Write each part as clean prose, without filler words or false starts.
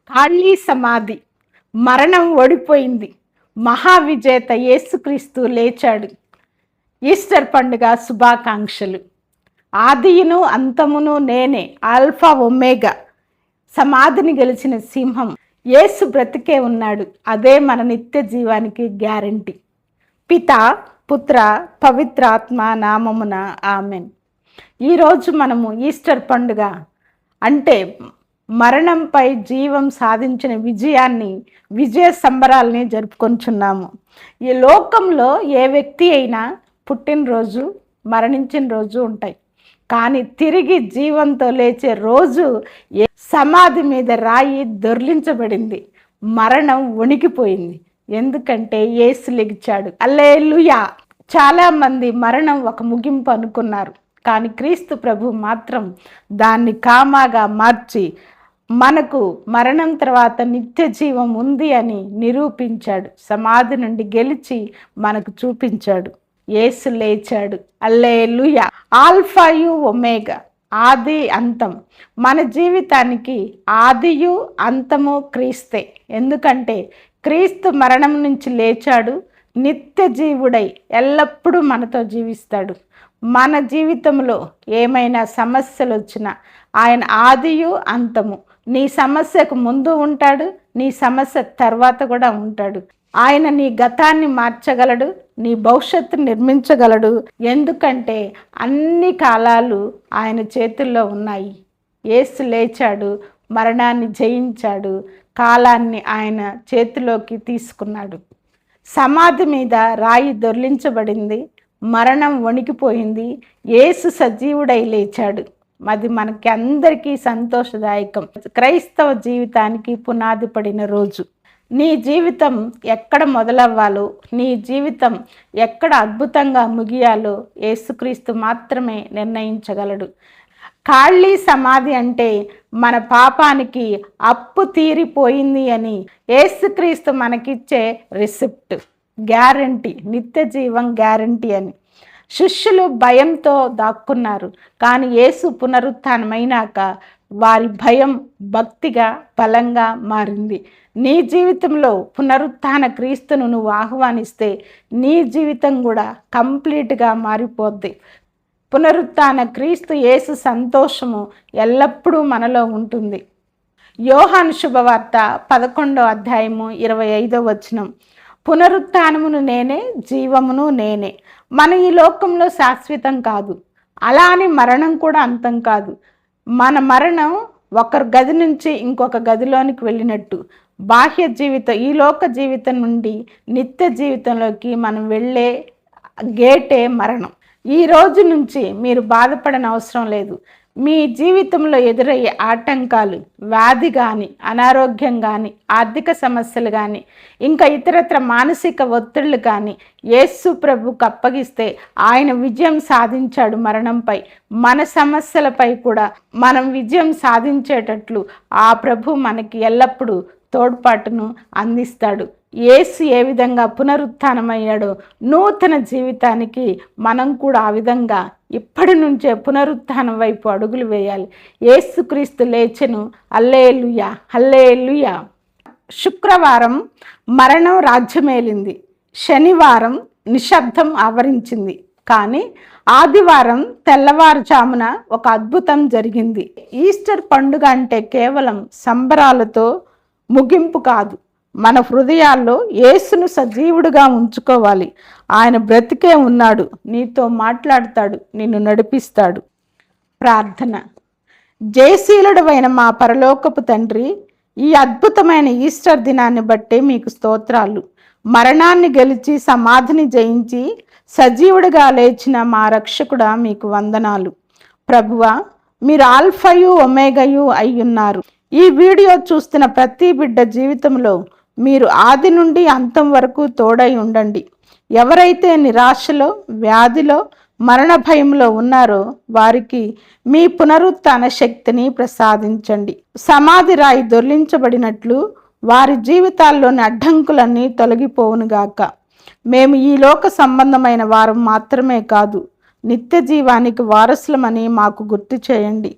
ఖాళీ సమాధి, మరణం ఓడిపోయింది. మహావిజేత యేసుక్రీస్తు లేచాడు. ఈస్టర్ పండుగ శుభాకాంక్షలు. ఆదియును అంతమును నేనే, ఆల్ఫా ఒమేగా. సమాధిని గెలిచిన సింహం యేసు బ్రతికే ఉన్నాడు. అదే మన నిత్య జీవానికి గ్యారంటీ. పిత, పుత్ర, పవిత్రాత్మ నామమున ఆమెన్. ఈరోజు మనము ఈస్టర్ పండుగ అంటే మరణంపై జీవం సాధించిన విజయ సంబరాల్ని జరుపుకొంచున్నాము. ఈ లోకంలో ఏ వ్యక్తి అయినా పుట్టినరోజు, మరణించిన రోజు ఉంటాయి. కానీ తిరిగి జీవంతో లేచే రోజు సమాధి మీద రాయి దొర్లించబడింది. మరణం వణికిపోయింది. ఎందుకంటే యేసు లెగిచాడు. హల్లెలూయా. చాలామంది మరణం ఒక ముగింపు అనుకున్నారు. కానీ క్రీస్తు ప్రభు మాత్రం దాన్ని కామాగా మార్చి మనకు మరణం తర్వాత నిత్య జీవం ఉంది అని నిరూపించాడు. సమాధి నుండి గెలిచి మనకు చూపించాడు. యేసు లేచాడు. హల్లెలూయా. ఆల్ఫాయు ఒమేగా, ఆది అంతం. మన జీవితానికి ఆదియు అంతము క్రీస్తే. ఎందుకంటే క్రీస్తు మరణం నుంచి లేచాడు. నిత్య జీవుడై ఎల్లప్పుడూ మనతో జీవిస్తాడు. మన జీవితంలో ఏమైనా సమస్యలు వచ్చినా ఆయన ఆదియు అంతము. నీ సమస్యకు ముందు ఉంటాడు, నీ సమస్య తర్వాత కూడా ఉంటాడు. ఆయన నీ గతాన్ని మార్చగలడు, నీ భవిష్యత్తు నిర్మించగలడు. ఎందుకంటే అన్ని కాలాలు ఆయన చేతుల్లో ఉన్నాయి. యేసు లేచాడు, మరణాన్ని జయించాడు, కాలాన్ని ఆయన చేతిలోకి తీసుకున్నాడు. సమాధి మీద రాయి దొర్లించబడింది, మరణం వణికిపోయింది, యేసు సజీవుడై లేచాడు. అది మనకి అందరికీ సంతోషదాయకం. క్రైస్తవ జీవితానికి పునాది పడిన రోజు. నీ జీవితం ఎక్కడ మొదలవ్వాలో, నీ జీవితం ఎక్కడ అద్భుతంగా ముగియాలో యేసుక్రీస్తు మాత్రమే నిర్ణయించగలడు. ఖాళీ సమాధి అంటే మన పాపానికి అప్పు తీరిపోయింది అని యేసుక్రీస్తు మనకిచ్చే రిసిప్ట్, గ్యారంటీ, నిత్య జీవం గ్యారంటీ అని. శిష్యులు భయంతో దాక్కున్నారు. కానీ యేసు పునరుత్థానమైనాక వారి భయం భక్తిగా బలంగా మారింది. నీ జీవితంలో పునరుత్థాన క్రీస్తును నువ్వు ఆహ్వానిస్తే నీ జీవితం కూడా కంప్లీట్గా మారిపోద్ది. పునరుత్థాన క్రీస్తు యేసు సంతోషము ఎల్లప్పుడూ మనలో ఉంటుంది. యోహాను శుభవార్త 11వ అధ్యాయము 25వ వచనం. పునరుత్థానమును నేనే, జీవమును నేనే. మన ఈ లోకంలో శాశ్వతం కాదు. అలా అని మరణం కూడా అంతం కాదు. మన మరణం ఒక గది నుంచి ఇంకొక గదిలోనికి వెళ్ళినట్టు. బాహ్య జీవితం, ఈ లోక జీవితం నుండి నిత్య జీవితంలోకి మనం వెళ్ళే గేటే మరణం. ఈ రోజు నుంచి మీరు బాధపడని అవసరం లేదు. మీ జీవితంలో ఎదురయ్యే ఆటంకాలు, వ్యాధి కానీ, అనారోగ్యం కానీ, ఆర్థిక సమస్యలు కానీ, ఇంకా ఇతరత్ర మానసిక ఒత్తిళ్లు కానీ యేసు ప్రభుకు అప్పగిస్తే ఆయన విజయం సాధించాడు మరణంపై. మన సమస్యలపై కూడా మనం విజయం సాధించేటట్లు ఆ ప్రభు మనకి ఎల్లప్పుడూ తోడ్పాటును అందిస్తాడు. యేసు ఏ విధంగా పునరుత్థానమయ్యాడో నూతన జీవితానికి మనం కూడా ఆ విధంగా ఇప్పటి నుంచే పునరుత్థానం వైపు అడుగులు వేయాలి. యేసుక్రీస్తు లేచెను. హల్లెలూయా, హల్లెలూయా. శుక్రవారం మరణం రాజ్యమేలింది. శనివారం నిశ్శబ్దం ఆవరించింది. కానీ ఆదివారం తెల్లవారుజామున ఒక అద్భుతం జరిగింది. ఈస్టర్ పండుగ అంటే కేవలం సంబరాలతో ముగింపు కాదు. మన హృదయాల్లో యేసును సజీవుడిగా ఉంచుకోవాలి. ఆయన బ్రతికే ఉన్నాడు, నీతో మాట్లాడతాడు, నిన్ను నడిపిస్తాడు. ప్రార్థన. జయశీలుడవైన మా పరలోకపు తండ్రి, ఈ అద్భుతమైన ఈస్టర్ దినాన్ని బట్టే మీకు స్తోత్రాలు. మరణాన్ని గెలిచి సమాధిని జయించి సజీవుడిగా లేచిన మా రక్షకుడా మీకు వందనాలు. ప్రభువా, మీరు ఆల్ఫయు ఒమేగయు అయ్యున్నారు. ఈ వీడియో చూస్తున్న ప్రతి బిడ్డ జీవితంలో మీరు ఆది నుండి అంతం వరకు తోడై ఉండండి. ఎవరైతే నిరాశలో, వ్యాధిలో, మరణ భయంలో ఉన్నారో వారికి మీ పునరుత్థాన శక్తిని ప్రసాదించండి. సమాధి రాయి దొర్లించబడినట్లు వారి జీవితాల్లోని అడ్డంకులన్నీ తొలగిపోవునుగాక. మేము ఈ లోక సంబంధమైన వారు మాత్రమే కాదు, నిత్య జీవానికి వారసులమని మాకు గుర్తు చేయండి.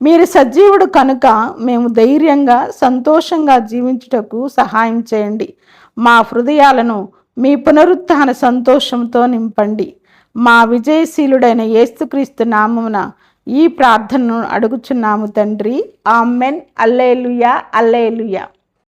మీరు సజీవుడు కనుక మేము ధైర్యంగా సంతోషంగా జీవించుటకు సహాయం చేయండి. మా హృదయాలను మీ పునరుత్థాన సంతోషంతో నింపండి. మా విజయశీలుడైన యేసుక్రీస్తు నామమున ఈ ప్రార్థనను అడుగుచున్నాము తండ్రి. ఆమెన్. హల్లెలూయా, హల్లెలూయా.